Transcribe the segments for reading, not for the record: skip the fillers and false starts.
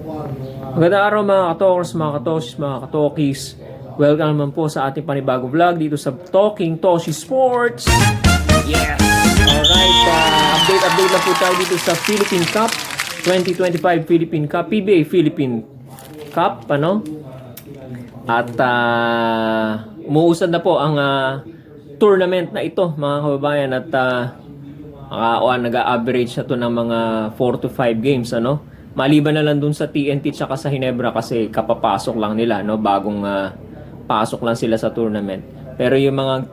Magandang araw mga katokers, mga katoshis, mga katokis. Welcome naman po sa ating panibagong vlog dito sa Talking Toshi Sports. Yes! Alright, update na po tayo dito sa Philippine Cup 2025 Philippine Cup, PBA Philippine Cup, ano? At umuusad na po ang tournament na ito, mga kababayan, at nag-average na to ng mga 4 to 5 games, ano? Maliban na lang dun sa TNT tsaka sa Ginebra kasi kapapasok lang nila, no? Bagong pasok lang sila sa tournament. Pero yung mga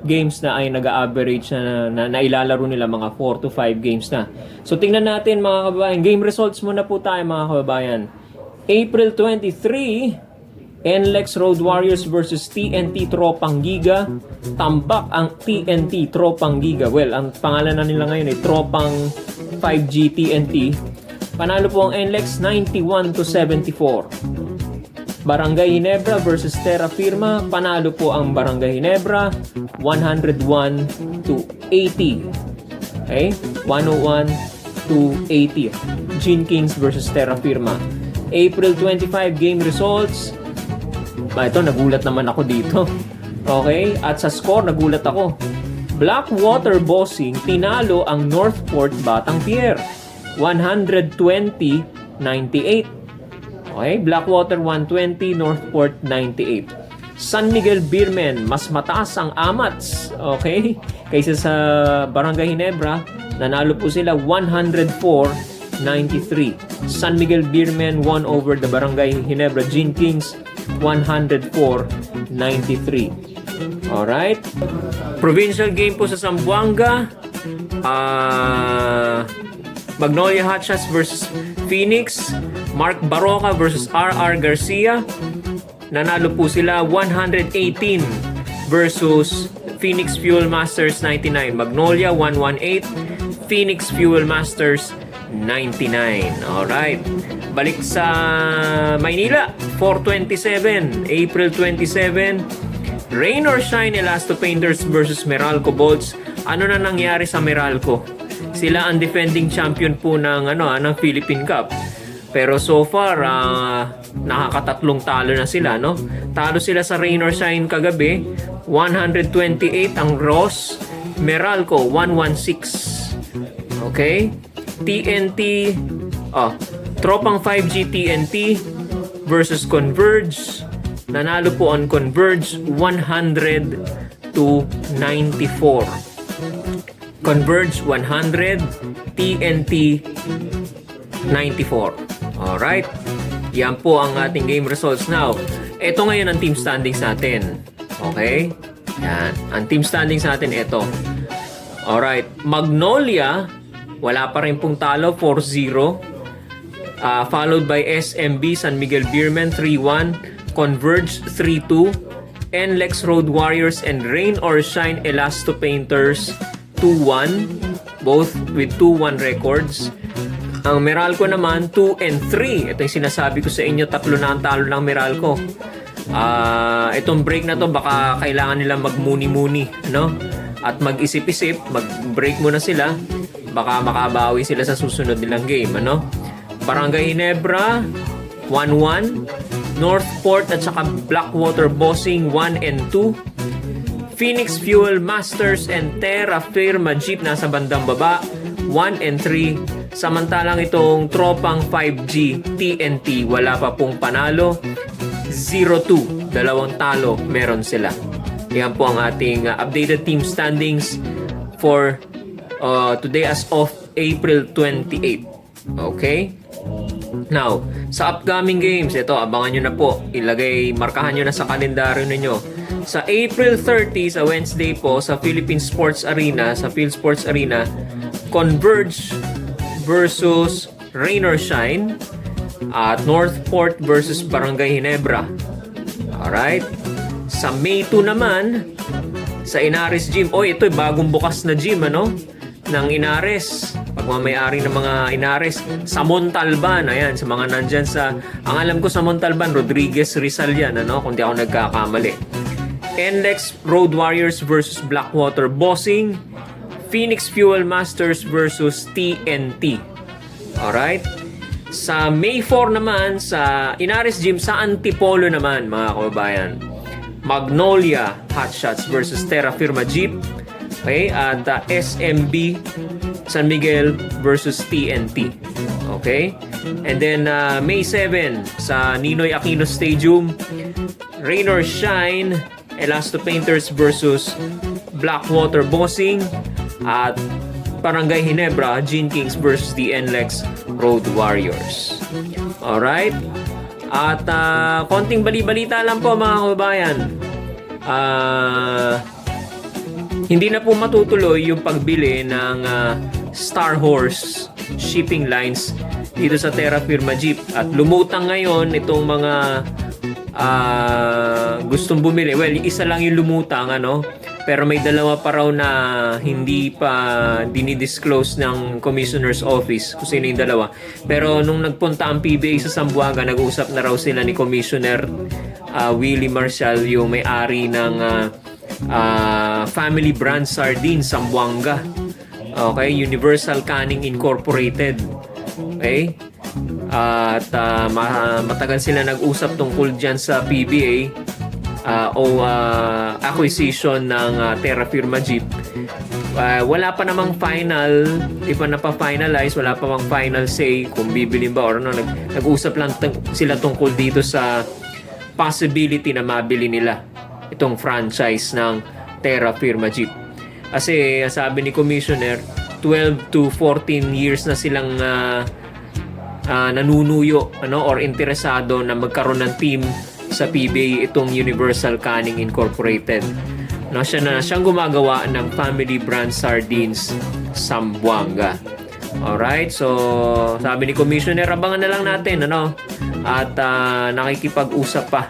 games na ay nag-average na ilalaro nila mga 4 to 5 games na. So tingnan natin mga kababayan, game results muna po tayo mga kababayan. April 23, NLEX Road Warriors versus TNT Tropang Giga. Tambak ang TNT Tropang Giga. Well, ang pangalan na nila ngayon ay Tropang 5G TNT. Panalo po ang NLEX 91 to 74. Barangay Ginebra versus Terra Firma. Panalo po ang Barangay Ginebra 101 to 80. Okay? 101 to 80. Gene Kings versus Terra Firma. April 25 game results. Ito, nagulat naman ako dito. Okay? At sa score, nagulat ako. Blackwater Bossing tinalo ang Northport Batang Pier 120-98. Okay, Blackwater 120, Northport 98. San Miguel Beermen, mas mataas ang Amats, okay, kaysa sa Barangay Ginebra. Nanalo po sila 104-93. San Miguel Beermen won over the Barangay Ginebra Gene Kings 104-93. Alright. Provincial game po sa Zamboanga. Magnolia Hotshots versus Phoenix. Mark Baroka versus RR Garcia. Nanalo po sila 118 versus Phoenix Fuel Masters 99. Magnolia 118, Phoenix Fuel Masters 99. Alright. Balik sa Maynila, 427, April 27. Rain or Shine Elasto Painters versus Meralco Bolts. Ano na nangyari sa Meralco? Sila ang defending champion po ng ng Philippine Cup. Pero so far nakakatatlong talo na sila, no? Talo sila sa Rain or Shine kagabi, 128 ang Ross, Meralco 116. Okay? TNT Tropang 5G TNT versus Converge. Nanalo po ang Converge 100 to 94. Converge 100, TNT 94. Alright. Yan po ang ating game results now. Ito ngayon ang team standings natin. Okay? Yan. Ang team standings natin ito. Alright. Magnolia, wala pa rin pong talo, 4-0. Followed by SMB, San Miguel Beermen, 3-1. Converge, 3-2. NLEX Road Warriors and Rain or Shine Elasto Painters, 2-1, both with 2-1 records. Ang Meralco naman 2-3. Ito yung sinasabi ko sa inyo, tatlo na ang talo ng Meralco. Itong break na to baka kailangan nilang magmuni-muni, no? At mag-isip-isip, mag-break muna sila. Baka makabawi sila sa susunod nilang game, ano? Barangay Ginebra 1-1, Northport at saka Blackwater Bossing 1-2. Phoenix Fuel Masters and Terra Firma Jeep nasa bandang baba 1-3. Samantalang itong Tropang 5G TNT wala pa pong panalo, 0-2, dalawang talo meron sila. Yan po ang ating updated team standings for today as of April 28. Okay? Now, sa upcoming games, ito abangan nyo na po, markahan nyo na sa kalendaryo ninyo. Sa April 30, sa Wednesday po, sa Philippine Sports Arena, sa Phil Sports Arena, Converge versus Rain or Shine at Northport versus Barangay Ginebra. Alright? Sa May 2 naman, sa Inares Gym. Ito bagong bukas na gym, ano? Ng Inares. Pagmamayari ng mga Inares. Sa Montalban. Ayan, sa mga nandyan sa... Ang alam ko sa Montalban, Rodriguez Rizal yan, ano? Kung di ako nagkakamali. NLEX Road Warriors versus Blackwater Bossing. Phoenix Fuel Masters versus TNT. Alright? Sa May 4 naman, sa Inaris Gym sa Antipolo naman, mga kababayan. Magnolia Hotshots versus Terra Firma Jeep. Okay, at SMB San Miguel versus TNT. Okay? And then May 7 sa Ninoy Aquino Stadium, Rain or Shine, Elasto Painters versus Blackwater Bossing, at Barangay Ginebra, Gene Kings versus the NLEX Road Warriors. Alright? At konting bali-balita lang po, mga kababayan. Hindi na po matutuloy yung pagbili ng Star Horse shipping lines dito sa Terra Firma Jeep. At lumutang ngayon itong mga gustong bumili. Well, isa lang yung lumutang, ano? Pero may dalawa pa raw na hindi pa dinidisclose ng Commissioner's Office kung sino yung dalawa. Pero nung nagpunta ang PBA sa Zamboanga, nag-usap na raw sila ni Commissioner Willie Marcial, yung may-ari ng Family Brand Sardines Zamboanga. Okay, Universal Canning Incorporated. Okay? At matagal sila nag-usap tungkol dyan sa PBA acquisition ng Terra Firma Jeep. Wala pa namang final, di pa napa-finalize, wala pa mang final say kung bibilin ba or ano. Nag-usap lang sila tungkol dito sa possibility na mabili nila itong franchise ng Terra Firma Jeep. Kasi sabi ni Commissioner, 12 to 14 years na silang nanunuyo, ano, or interesado na magkaroon ng team sa PBA itong Universal Canning Incorporated. No, siyang gumagawa ng Family Brand Sardines Zamboanga. Alright, so sabi ni Commissioner, abangan na lang natin, ano, at nakikipag-usap pa.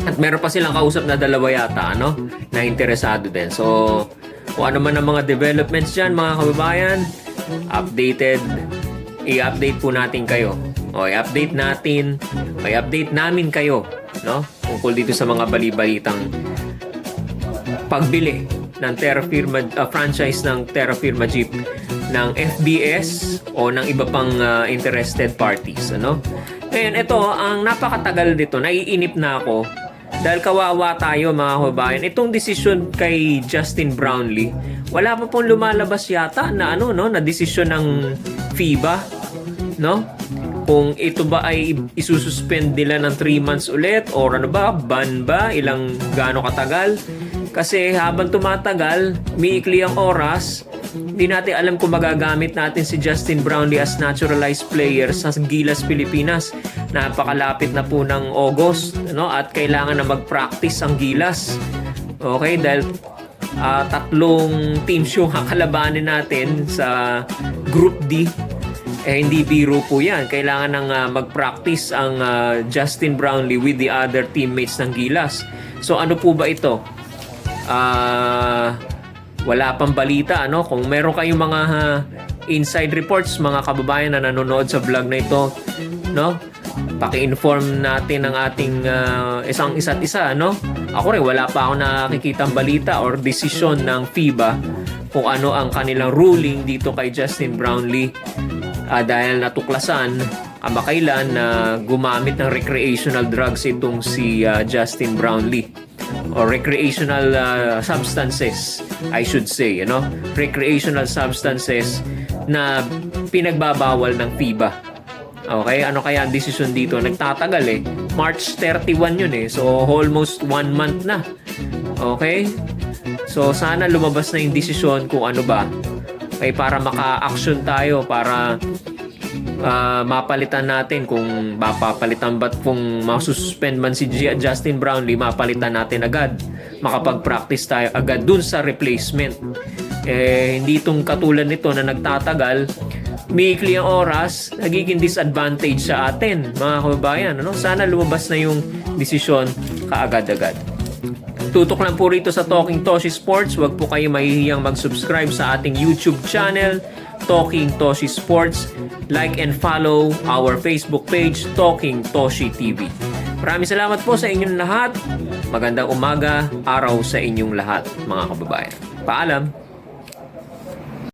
At meron pa silang kausap na dalawa yata, ano, na interesado din. So kung ano man ang mga developments dyan, mga kababayan, i-update po natin kayo. O i-update namin kayo, no? Tungkol dito sa mga bali-balitang pagbili ng Terra Firma franchise ng Terra Firma Jeep ng FBS o ng iba pang interested parties, ano? Ngayon, ito ang napakatagal dito, naiinip na ako dahil kawawa tayo, mga kababayan. Itong desisyon kay Justin Brownlee, wala pa pong lumalabas yata na ano, no, na desisyon ng FIBA, no? Kung ito ba ay isususpend nila ng 3 months ulit or ano ba, ban ba, gaano katagal. Kasi habang tumatagal, miikli ang oras, hindi natin alam kung magagamit natin si Justin Brownlee as naturalized player sa Gilas, Pilipinas. Napakalapit na po ng August, no? At kailangan na mag-practice ang Gilas. Okay, dahil 3 teams yung kakalabanin natin sa Group D. Hindi biro po yan. Kailangan nang mag-practice ang Justin Brownlee with the other teammates ng Gilas. So ano po ba ito? Wala pang balita, ano? Kung meron kayong mga inside reports, mga kababayan na nanonood sa vlog na ito, no? Paki-inform natin ang ating isa't isa, no? Ako rin, wala pa ako nakikitang balita or desisyon ng FIBA kung ano ang kanilang ruling dito kay Justin Brownlee. Dahil natuklasan kamakailan na gumamit ng recreational drugs itong si Justin Brownlee, or recreational substances, I should say, you know, recreational substances na pinagbabawal ng FIBA. Okay, ano kaya ang desisyon dito? Nagtatagal eh. March 31 yun eh. So almost 1 month na. Okay? So sana lumabas na yung desisyon kung ano ba. Okay, para maka-action tayo, para mapalitan natin kung mapapalitan ba't kung masususpend man si Justin Brownlee, mapalitan natin agad, makapag-practice tayo agad dun sa replacement. Hindi itong katulad nito na nagtatagal, miikli ang oras, nagiging disadvantage sa atin, mga kababayan, ano? Sana lumabas na yung desisyon kaagad-agad. Tutok lang po rito sa Talking Toshi Sports. Huwag po kayo mahihiyang mag-subscribe sa ating YouTube channel, Talking Toshi Sports. Like and follow our Facebook page, Talking Toshi TV. Maraming salamat po sa inyong lahat. Magandang umaga, araw sa inyong lahat, mga kababayan. Paalam!